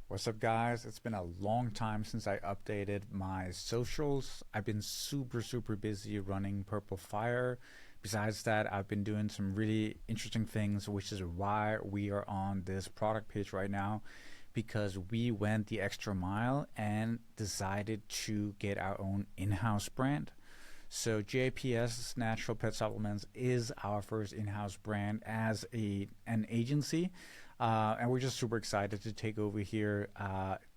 What's up, guys? It's been a long time since I updated my socials. I've been super busy running Purple Fire. Besides that, I've been doing some really interesting things, which is why we are on this product page right now, because we went the extra mile and decided to get our own in-house brand. So JPS Natural Pet Supplements is our first in-house brand as an agency, and we're just super excited to take over here.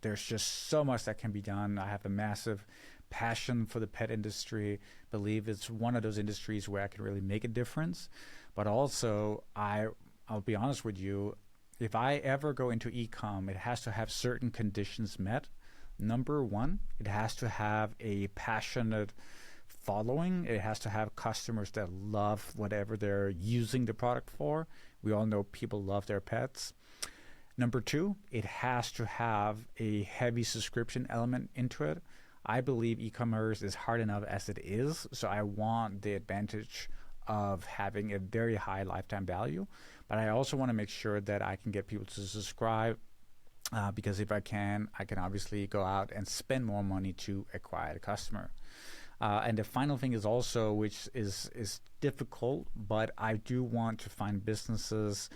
There's just so much that can be done. I have a massive passion for the pet industry. Believe it's one of those industries where I can really make a difference. But also, I'll be honest with you, if I ever go into ecom, it has to have certain conditions met. Number one, it has to have a passionate following. It has to have customers that love whatever they're using the product for. We all know people love their pets. Number two, it has to have a heavy subscription element into it. I believe e-commerce is hard enough as it is, so I want the advantage of having a very high lifetime value, but I also want to make sure that I can get people to subscribe, because if I can obviously go out and spend more money to acquire the customer. And the final thing is also, which is difficult, but I do want to find businesses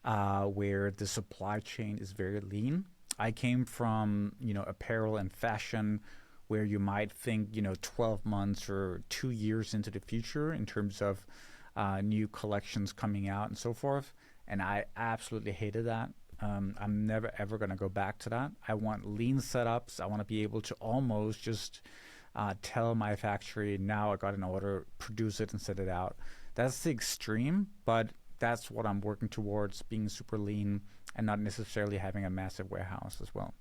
where the supply chain is very lean. I came from, apparel and fashion, where you might think, 12 months or 2 years into the future in terms of new collections coming out and so forth. And I absolutely hated that. I'm never ever going to go back to that. I want lean setups. I want to be able to almost just tell my factory, now I got an order, produce it and send it out. That's the extreme, but that's what I'm working towards, being super lean and not necessarily having a massive warehouse as well.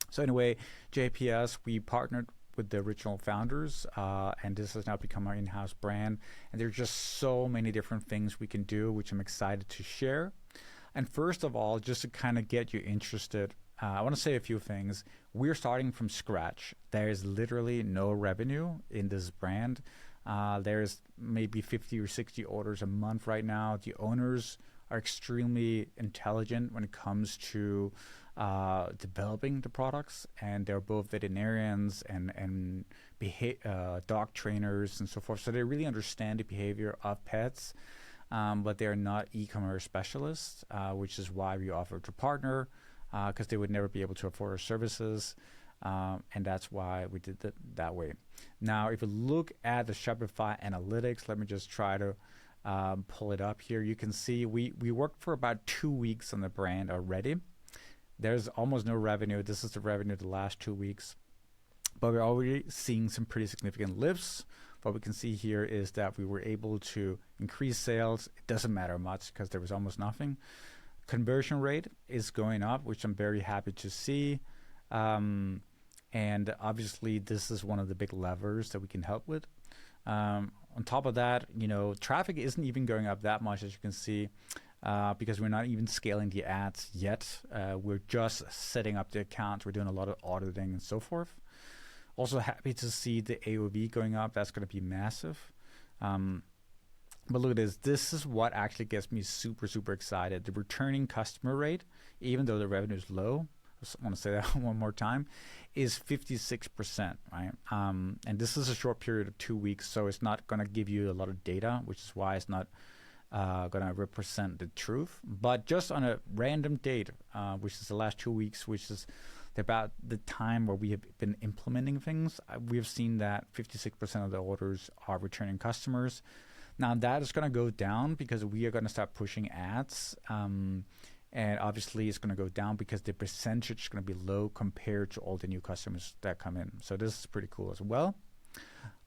So anyway, JPS, we partnered with the original founders, and this has now become our in-house brand. And there's just so many different things we can do, which I'm excited to share. And first of all, just to kind of get you interested, I want to say a few things. We're starting from scratch. There is literally no revenue in this brand. There's maybe 50 or 60 orders a month right now. The owners are extremely intelligent when it comes to developing the products, and they're both veterinarians and dog trainers and so forth. So they really understand the behavior of pets, but they're not e-commerce specialists, which is why we offer to partner, because they would never be able to afford our services. And that's why we did it that way. Now, if you look at the Shopify Analytics, let me just try to pull it up here. You can see we worked for about 2 weeks on the brand already. There's almost no revenue. This is the revenue the last 2 weeks. But we're already seeing some pretty significant lifts. What we can see here is that we were able to increase sales. It doesn't matter much because there was almost nothing. Conversion rate is going up, which I'm very happy to see. And obviously, this is one of the big levers that we can help with. On top of that, traffic isn't even going up that much, as you can see, because we're not even scaling the ads yet. We're just setting up the accounts. We're doing a lot of auditing and so forth. Also happy to see the AOV going up. That's going to be massive. But look at this. This is what actually gets me super excited. The returning customer rate, even though the revenue is low, I want to say that one more time, is 56%, right? And this is a short period of 2 weeks, so it's not going to give you a lot of data, which is why it's not going to represent the truth. But just on a random date, which is the last 2 weeks, which is about the time where we have been implementing things, we've seen that 56% of the orders are returning customers. Now that is going to go down because we are going to start pushing ads. And obviously it's going to go down because the percentage is going to be low compared to all the new customers that come in. So this is pretty cool as well.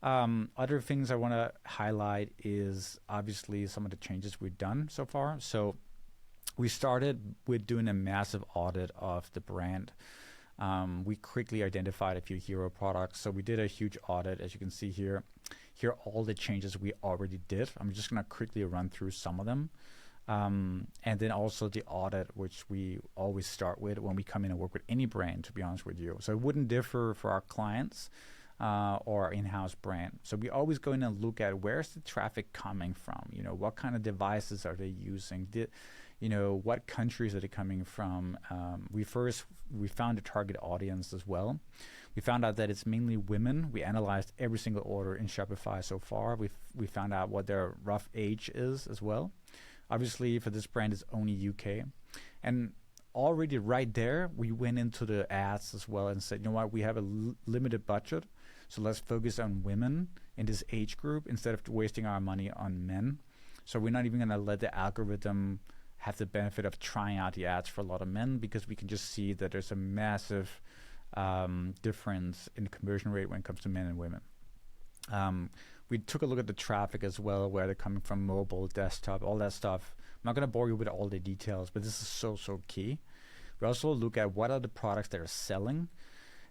Other things I want to highlight is obviously some of the changes we've done so far. So we started with doing a massive audit of the brand. We quickly identified a few hero products. So we did a huge audit, as you can see here. Here are all the changes we already did. I'm just going to quickly run through some of them. And then also the audit, which we always start with when we come in and work with any brand, to be honest with you. So it wouldn't differ for our clients or our in-house brand. So we always go in and look at where's the traffic coming from? What kind of devices are they using? what countries are they coming from. We found a target audience as well. We found out that it's mainly women. We analyzed every single order in Shopify so far. We found out what their rough age is as well. Obviously, for this brand, it's only UK. And already right there, we went into the ads as well and said, you know what, we have a limited budget, so let's focus on women in this age group instead of wasting our money on men. So we're not even going to let the algorithm have the benefit of trying out the ads for a lot of men, because we can just see that there's a massive difference in the conversion rate when it comes to men and women. We took a look at the traffic as well, where they're coming from, mobile, desktop, all that stuff. I'm not going to bore you with all the details, but this is so key. We also look at what are the products that are selling.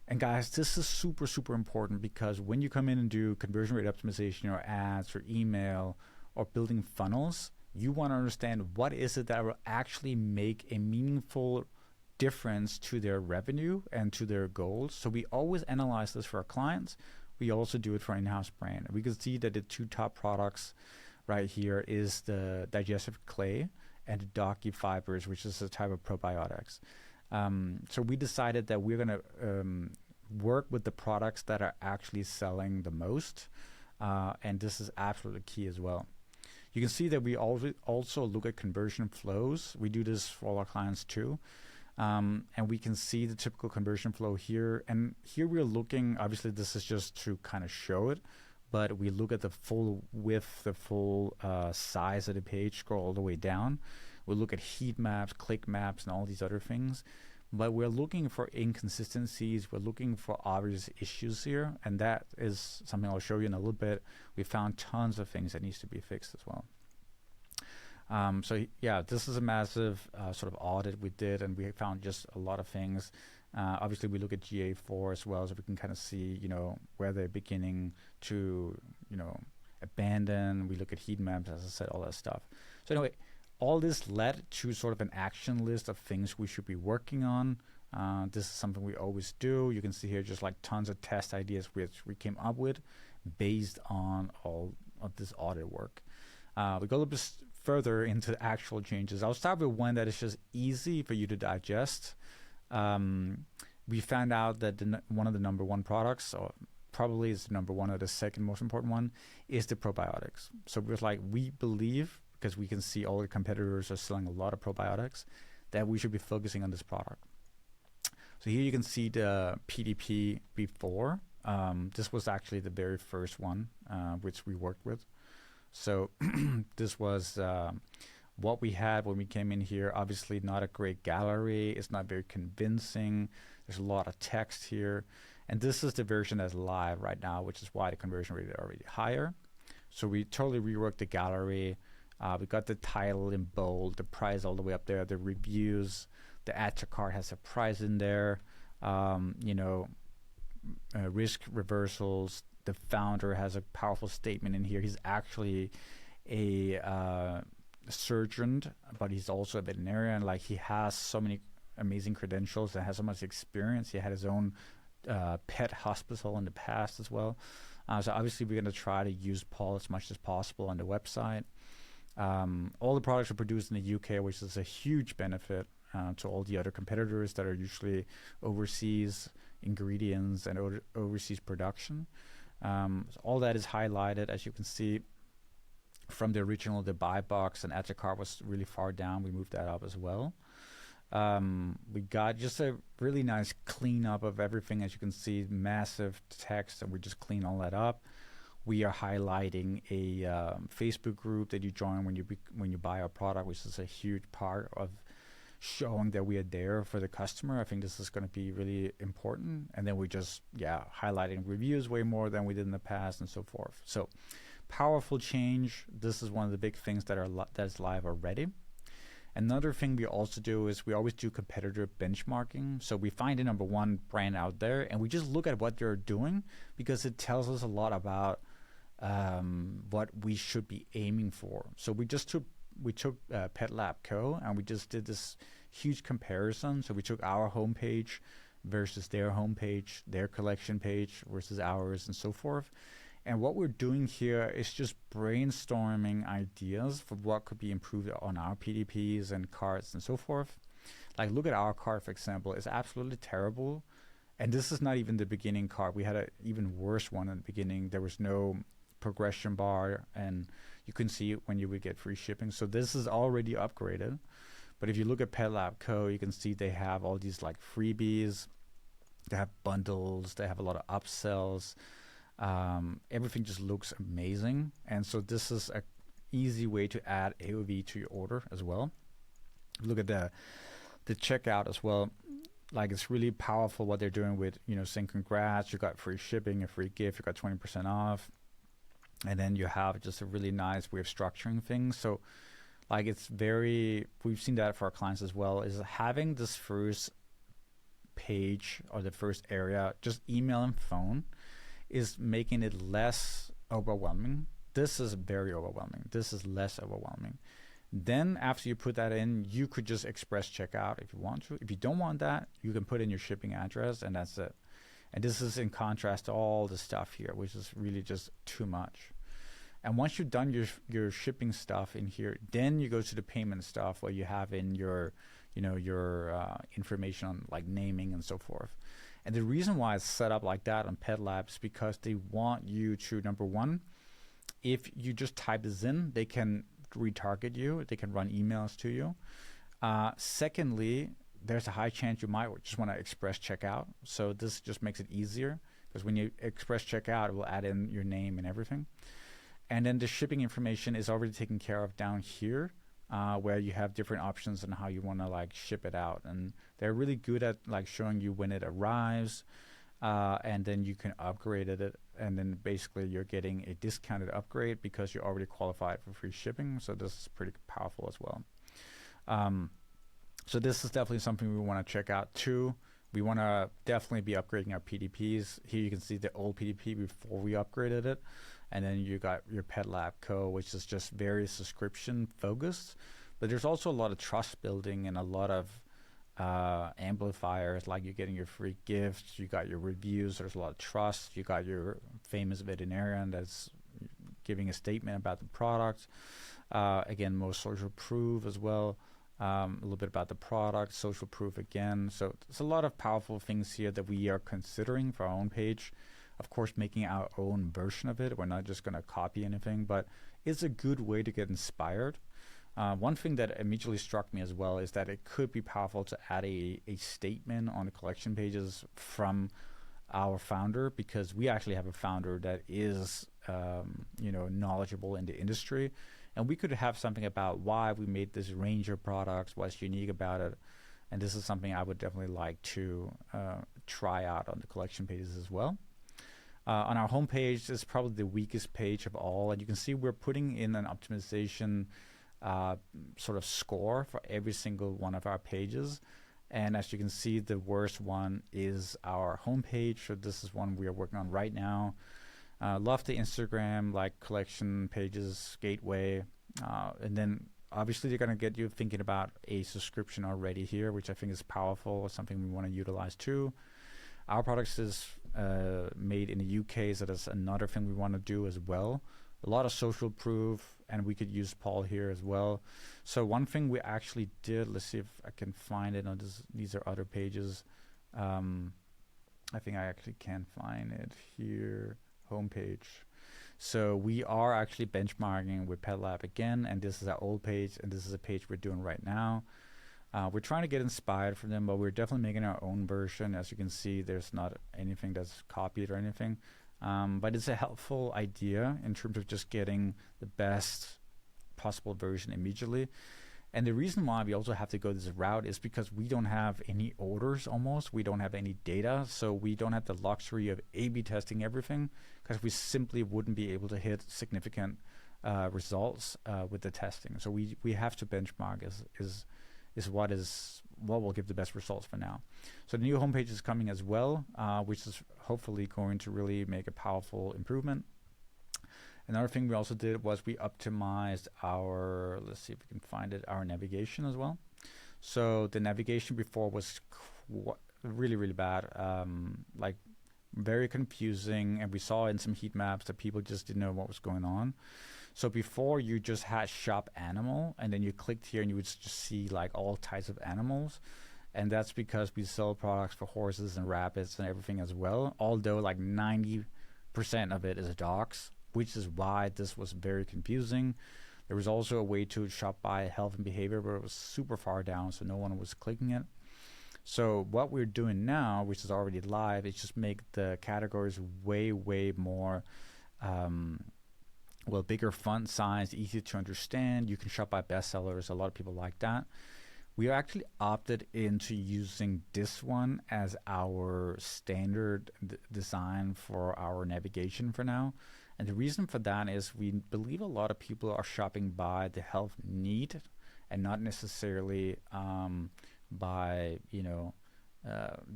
And guys, this is super, super important, because when you come in and do conversion rate optimization or ads or email or building funnels, you want to understand what is it that will actually make a meaningful difference to their revenue and to their goals. So we always analyze this for our clients. We also do it for our in-house brand. We can see that the two top products right here is the digestive clay and the docky fibers, which is a type of probiotics. So we decided that we're going to work with the products that are actually selling the most. And this is absolutely key as well. You can see that we also look at conversion flows. We do this for all our clients too. And we can see the typical conversion flow here. And here we're looking, obviously this is just to kind of show it, but we look at the full width, the full size of the page, scroll all the way down. We look at heat maps, click maps, and all these other things. But we're looking for inconsistencies. We're looking for obvious issues here. And that is something I'll show you in a little bit. We found tons of things that needs to be fixed as well. So yeah, this is a massive sort of audit we did, and we found just a lot of things. Obviously, we look at GA4 as well, so we can kind of see, where they're beginning to, abandon. We look at heat maps, as I said, all that stuff. So anyway, all this led to sort of an action list of things we should be working on. This is something we always do. You can see here just like tons of test ideas which we came up with based on all of this audit work. We go a little bit further into actual changes. I'll start with one that is just easy for you to digest. We found out that one of the number one products, or probably is the number one or the second most important one, is the probiotics. So we're like, we believe, because we can see all the competitors are selling a lot of probiotics, that we should be focusing on this product. So here you can see the PDP before. This was actually the very first one which we worked with. So this was what we had when we came in here. Obviously not a great gallery. It's not very convincing. There's a lot of text here. And this is the version that's live right now, which is why the conversion rate is already higher. So we totally reworked the gallery. We got the title in bold, the price all the way up there, the reviews, the add to cart has a price in there, risk reversals. The founder has a powerful statement in here. He's actually a surgeon, but he's also a veterinarian. Like, he has so many amazing credentials and has so much experience. He had his own pet hospital in the past as well. So obviously we're going to try to use Paul as much as possible on the website. All the products are produced in the UK, which is a huge benefit to all the other competitors that are usually overseas ingredients and overseas production. So all that is highlighted, as you can see from the original. The buy box and add to cart was really far down. We moved that up as well. We got just a really nice cleanup of everything. As you can see, massive text, and we just clean all that up. We are highlighting a Facebook group that you join when you buy our product, which is a huge part of showing that we are there for the customer. I think this is going to be really important. And then we just, highlighting reviews way more than we did in the past and so forth. So powerful change. This is one of the big things that's live already. Another thing we also do is we always do competitor benchmarking. So we find the number one brand out there and we just look at what they're doing, because it tells us a lot about what we should be aiming for. So we took Pet Lab Co. and we just did this huge comparison. So we took our homepage versus their homepage, their collection page versus ours, and so forth. And what we're doing here is just brainstorming ideas for what could be improved on our PDPs and cards and so forth. Like, look at our card, for example. It's absolutely terrible. And this is not even the beginning card. We had an even worse one in the beginning. There was no progression bar, and you couldn't see it when you would get free shipping. So this is already upgraded. But if you look at Pet Lab Co., you can see they have all these like freebies. They have bundles. They have a lot of upsells. Everything just looks amazing. And so this is a easy way to add AOV to your order as well. Look at the checkout as well. Like, it's really powerful what they're doing with, saying congrats, you got free shipping, a free gift, you got 20% off. And then you have just a really nice way of structuring things. So like, we've seen that for our clients as well, is having this first page or the first area, just email and phone, is making it less overwhelming. This is very overwhelming. This is less overwhelming. Then after you put that in, you could just express checkout if you want to. If you don't want that, you can put in your shipping address, and that's it. And this is in contrast to all the stuff here, which is really just too much. And once you've done your shipping stuff in here, then you go to the payment stuff where you have in your information on like naming and so forth. And the reason why it's set up like that on Pet Lab is because they want you to, number one, if you just type this in, they can retarget you. They can run emails to you. Secondly, there's a high chance you might just want to express checkout. So this just makes it easier, because when you express checkout, it will add in your name and everything. And then the shipping information is already taken care of down here, where you have different options on how you want to like ship it out. And they're really good at like showing you when it arrives, and then you can upgrade it. And then basically you're getting a discounted upgrade because you're already qualified for free shipping. So this is pretty powerful as well. So this is definitely something we want to check out too. We want to definitely be upgrading our PDPs. Here you can see the old PDP before we upgraded it. And then you got your Pet Lab Co., which is just very subscription focused. But there's also a lot of trust building and a lot of amplifiers, like you're getting your free gifts, you got your reviews, there's a lot of trust, you got your famous veterinarian that's giving a statement about the product. Again, most social proof as well. A little bit about the product, social proof again. So there's a lot of powerful things here that we are considering for our own page. Of course, making our own version of it. We're not just going to copy anything, but it's a good way to get inspired. One thing that immediately struck me as well is that it could be powerful to add a statement on the collection pages from our founder, because we actually have a founder that is knowledgeable in the industry. And we could have something about why we made this range of products, what's unique about it. And this is something I would definitely like to try out on the collection pages as well. On our homepage, it's probably the weakest page of all. And you can see we're putting in an optimization sort of score for every single one of our pages. And as you can see, the worst one is our homepage. So this is one we are working on right now. Love the Instagram, like collection pages, gateway. And then obviously they're going to get you thinking about a subscription already here, which I think is powerful, something we want to utilize too. Our products is made in the UK, so that's another thing we want to do as well. A lot of social proof, and we could use Paul here as well. So one thing we actually did, let's see if I can find it. These are other pages. I think I actually can find it here, homepage. So we are actually benchmarking with Pet Lab again, and this is our old page, and this is a page we're doing right now. We're trying to get inspired from them, but we're definitely making our own version. As you can see, there's not anything that's copied or anything. But it's a helpful idea in terms of just getting the best possible version immediately. And the reason why we also have to go this route is because we don't have any orders almost. We don't have any data. So we don't have the luxury of A/B testing everything, because we simply wouldn't be able to hit significant results with the testing. So we have to benchmark is what will give the best results for now. So the new homepage is coming as well, which is hopefully going to really make a powerful improvement. Another thing we also did was we optimized our, let's see if we can find it, our navigation as well. So the navigation before was really, really bad. Like very confusing, and we saw in some heat maps that people just didn't know what was going on. So before, you just had shop animal, and then you clicked here and you would just see like all types of animals. And that's because we sell products for horses and rabbits and everything as well, although like 90% of it is dogs, which is why this was very confusing. There was also a way to shop by health and behavior, but it was super far down, so no one was clicking it. So what we're doing now, which is already live, is just make the categories way, way more, bigger font size, easy to understand. You can shop by bestsellers. A lot of people like that. We actually opted into using this one as our standard design for our navigation for now. And the reason for that is we believe a lot of people are shopping by the health need and not necessarily by,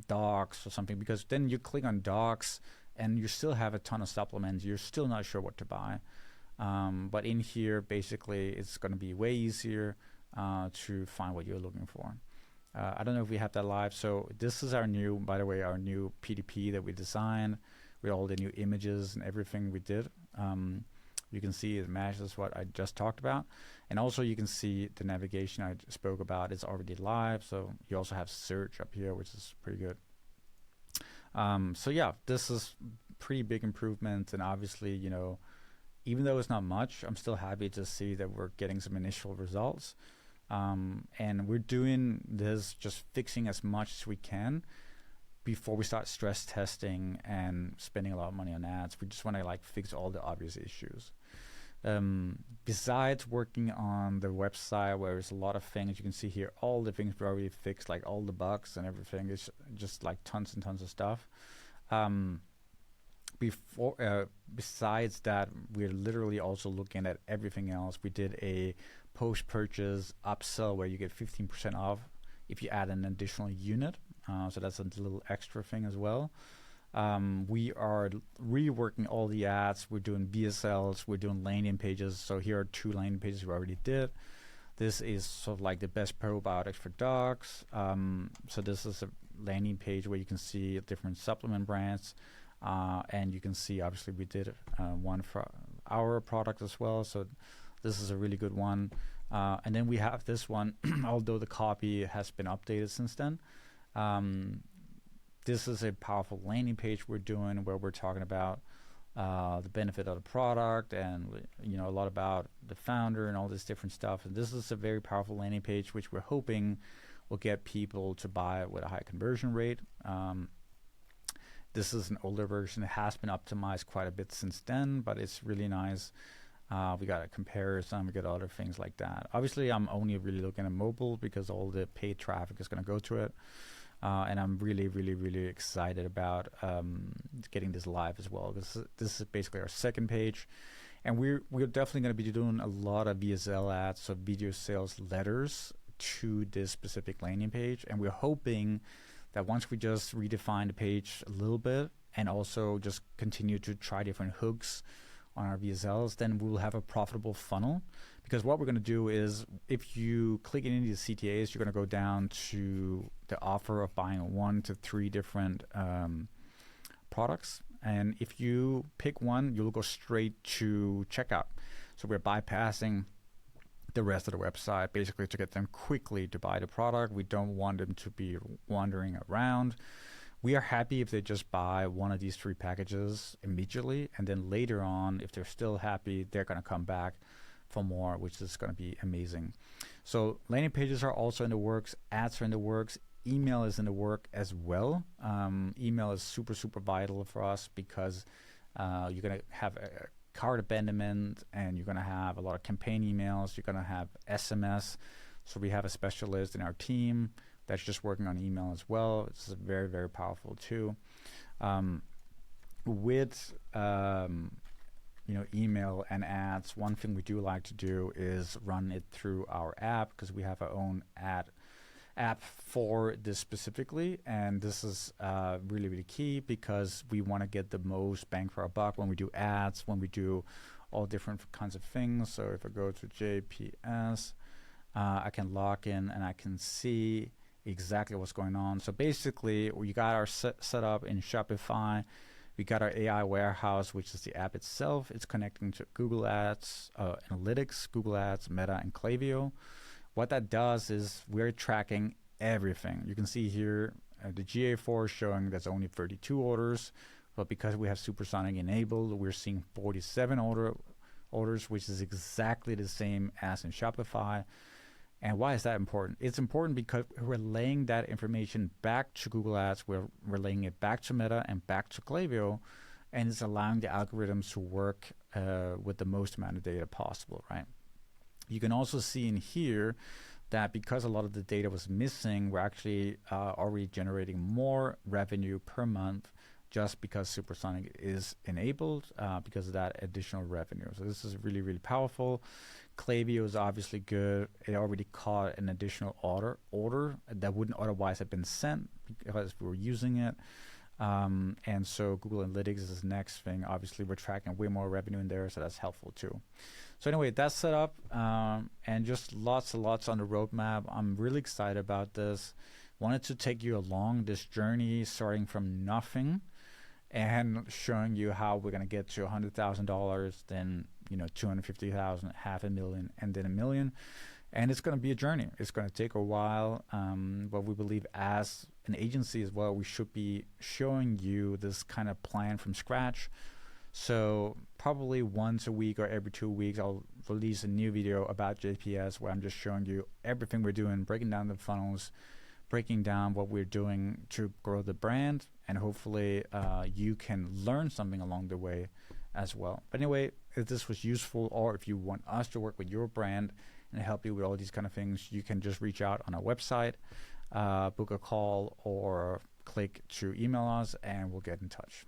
dogs or something, because then you click on dogs and you still have a ton of supplements. You're still not sure what to buy. But in here, basically, it's going to be way easier to find what you're looking for. I don't know if we have that live. So this is our new PDP that we designed with all the new images and everything we did. You can see it matches what I just talked about. And also you can see the navigation I spoke about is already live. So you also have search up here, which is pretty good. So yeah, this is pretty big improvement. And obviously, even though it's not much, I'm still happy to see that we're getting some initial results. And we're doing this, just fixing as much as we can before we start stress testing and spending a lot of money on ads. We just want to fix all the obvious issues. Besides working on the website, where there's a lot of things, you can see here all the things we already fixed, like all the bugs and everything. It's just tons and tons of stuff. Besides that, we're literally also looking at everything else. We did a post-purchase upsell where you get 15% off if you add an additional unit. So that's a little extra thing as well. We are reworking all the ads. We're doing VSLs. We're doing landing pages. So here are 2 landing pages we already did. This is sort of like the best probiotics for dogs. So this is a landing page where you can see different supplement brands. And you can see, obviously, we did one for our product as well. So this is a really good one. And then we have this one, although the copy has been updated since then. This is a powerful landing page we're doing where we're talking about the benefit of the product and a lot about the founder and all this different stuff. And this is a very powerful landing page, which we're hoping will get people to buy with a high conversion rate. This is an older version. It has been optimized quite a bit since then, but it's really nice. We got a comparison. We got other things like that. Obviously, I'm only really looking at mobile because all the paid traffic is going to go to it. And I'm really, really, really excited about getting this live as well. This is basically our second page. And we're definitely going to be doing a lot of VSL ads, so video sales letters, to this specific landing page. And we're hoping that once we just redefine the page a little bit and also just continue to try different hooks on our VSLs, then we'll have a profitable funnel. Because what we're going to do is, if you click into the CTAs, you're going to go down to the offer of buying 1 to 3 different products. And if you pick one, you'll go straight to checkout. So we're bypassing the rest of the website, basically to get them quickly to buy the product. We don't want them to be wandering around. We are happy if they just buy one of these 3 packages immediately, and then later on, if they're still happy, they're going to come back for more, which is going to be amazing. So landing pages are also in the works. Ads are in the works. Email is in the work as well. Email is super, super vital for us because you're going to have a cart abandonment, and you're going to have a lot of campaign emails. You're going to have SMS. So we have a specialist in our team that's just working on email as well. It's very, very powerful too. With email and ads, one thing we do like to do is run it through our app, because we have our own app for this specifically. And this is really, really key, because we want to get the most bang for our buck when we do ads, when we do all different kinds of things. So if I go to JPS, I can log in and I can see exactly what's going on. So basically, we got our set up in Shopify. We got our AI warehouse, which is the app itself. It's connecting to Google Ads, Analytics, Google Ads, Meta, and Klaviyo. What that does is we're tracking everything. You can see here the GA4 showing there's only 32 orders, but because we have Supersonic enabled, we're seeing 47 orders, which is exactly the same as in Shopify. And why is that important? It's important because we're laying that information back to Google Ads, we're relaying it back to Meta and back to Klaviyo, and it's allowing the algorithms to work with the most amount of data possible, right? You can also see in here that because a lot of the data was missing, we're actually already generating more revenue per month just because Supersonic is enabled because of that additional revenue. So this is really, really powerful. Klaviyo is obviously good. It already caught an additional order that wouldn't otherwise have been sent because we were using it. And so Google Analytics is the next thing. Obviously, we're tracking way more revenue in there, so that's helpful too. So anyway, that's set up, and just lots and lots on the roadmap. I'm really excited about this. Wanted to take you along this journey, starting from nothing and showing you how we're going to get to $100,000, then $250,000, $500,000, and then $1 million. And it's going to be a journey. It's going to take a while, but we believe as an agency as well, we should be showing you this kind of plan from scratch. So probably once a week or every 2 weeks, I'll release a new video about JPS where I'm just showing you everything we're doing, breaking down the funnels, breaking down what we're doing to grow the brand, and hopefully you can learn something along the way as well. But anyway, if this was useful, or if you want us to work with your brand and help you with all these kind of things, you can just reach out on our website, book a call, or click to email us, and we'll get in touch.